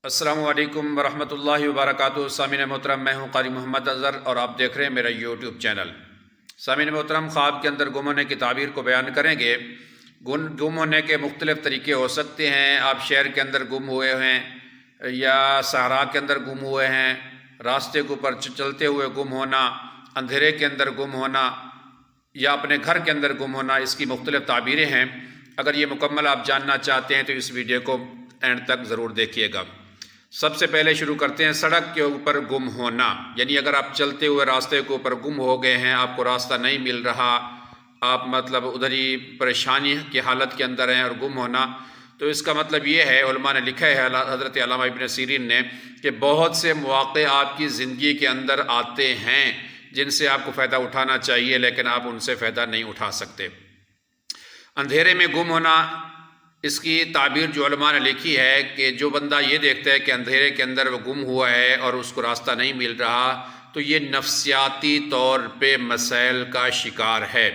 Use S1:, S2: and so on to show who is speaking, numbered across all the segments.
S1: السلام علیکم ورحمۃ اللہ وبرکاتہ۔ سامعین محترم، میں ہوں قاری محمد اظہر اور آپ دیکھ رہے ہیں میرا یوٹیوب چینل۔ سامعین محترم، خواب کے اندر گم ہونے کی تعبیر کو بیان کریں گے۔ گم ہونے کے مختلف طریقے ہو سکتے ہیں۔ آپ شہر کے اندر گم ہوئے ہیں یا صحرا کے اندر گم ہوئے ہیں، راستے کے اوپر چلتے ہوئے گم ہونا، اندھیرے کے اندر گم ہونا یا اپنے گھر کے اندر گم ہونا، اس کی مختلف تعبیریں ہیں۔ اگر یہ مکمل آپ جاننا چاہتے ہیں تو اس ویڈیو کو اینڈ تک ضرور دیکھیے گا۔ سب سے پہلے شروع کرتے ہیں سڑک کے اوپر گم ہونا، یعنی اگر آپ چلتے ہوئے راستے کے اوپر گم ہو گئے ہیں، آپ کو راستہ نہیں مل رہا، آپ ادھر ہی پریشانی کی حالت کے اندر ہیں اور گم ہونا، تو اس کا مطلب یہ ہے، علماء نے لکھا ہے، حضرت علامہ ابن سیرین نے، کہ بہت سے مواقع آپ کی زندگی کے اندر آتے ہیں جن سے آپ کو فائدہ اٹھانا چاہیے، لیکن آپ ان سے فائدہ نہیں اٹھا سکتے۔ اندھیرے میں گم ہونا، اس کی تعبیر جو علماء نے لکھی ہے کہ جو بندہ یہ دیکھتا ہے کہ اندھیرے کے اندر وہ گم ہوا ہے اور اس کو راستہ نہیں مل رہا، تو یہ نفسیاتی طور پہ مسائل کا شکار ہے۔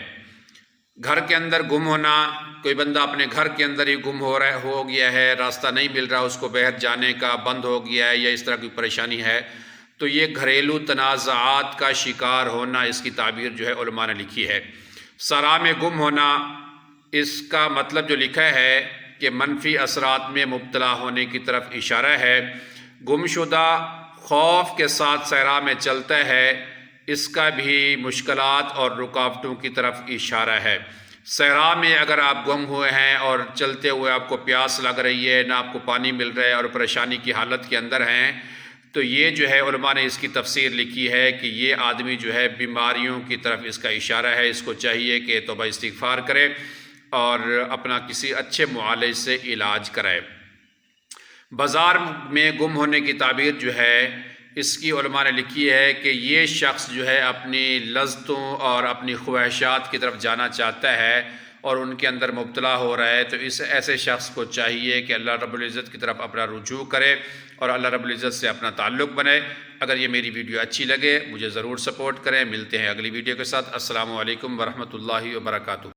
S1: گھر کے اندر گم ہونا، کوئی بندہ اپنے گھر کے اندر ہی گم ہو گیا ہے، راستہ نہیں مل رہا، اس کو باہر جانے کا بند ہو گیا ہے یا اس طرح کی پریشانی ہے، تو یہ گھریلو تنازعات کا شکار ہونا، اس کی تعبیر جو ہے علماء نے لکھی ہے۔ صحرا میں گم ہونا، اس کا مطلب جو لکھا ہے کہ منفی اثرات میں مبتلا ہونے کی طرف اشارہ ہے۔ گمشدہ خوف کے ساتھ صحرا میں چلتا ہے، اس کا بھی مشکلات اور رکاوٹوں کی طرف اشارہ ہے۔ صحرا میں اگر آپ گم ہوئے ہیں اور چلتے ہوئے آپ کو پیاس لگ رہی ہے، نہ آپ کو پانی مل رہا ہے اور پریشانی کی حالت کے اندر ہیں، تو یہ جو ہے علماء نے اس کی تفسیر لکھی ہے کہ یہ آدمی جو ہے بیماریوں کی طرف اس کا اشارہ ہے، اس کو چاہیے کہ توبہ استغفار کرے اور اپنا کسی اچھے معالج سے علاج کرائے۔ بازار میں گم ہونے کی تعبیر جو ہے، اس کی علماء نے لکھی ہے کہ یہ شخص جو ہے اپنی لذتوں اور اپنی خواہشات کی طرف جانا چاہتا ہے اور ان کے اندر مبتلا ہو رہا ہے، تو اس ایسے شخص کو چاہیے کہ اللہ رب العزت کی طرف اپنا رجوع کرے اور اللہ رب العزت سے اپنا تعلق بنائے۔ اگر یہ میری ویڈیو اچھی لگے، مجھے ضرور سپورٹ کریں۔ ملتے ہیں اگلی ویڈیو کے ساتھ۔ السلام علیکم ورحمۃ اللہ وبرکاتہ۔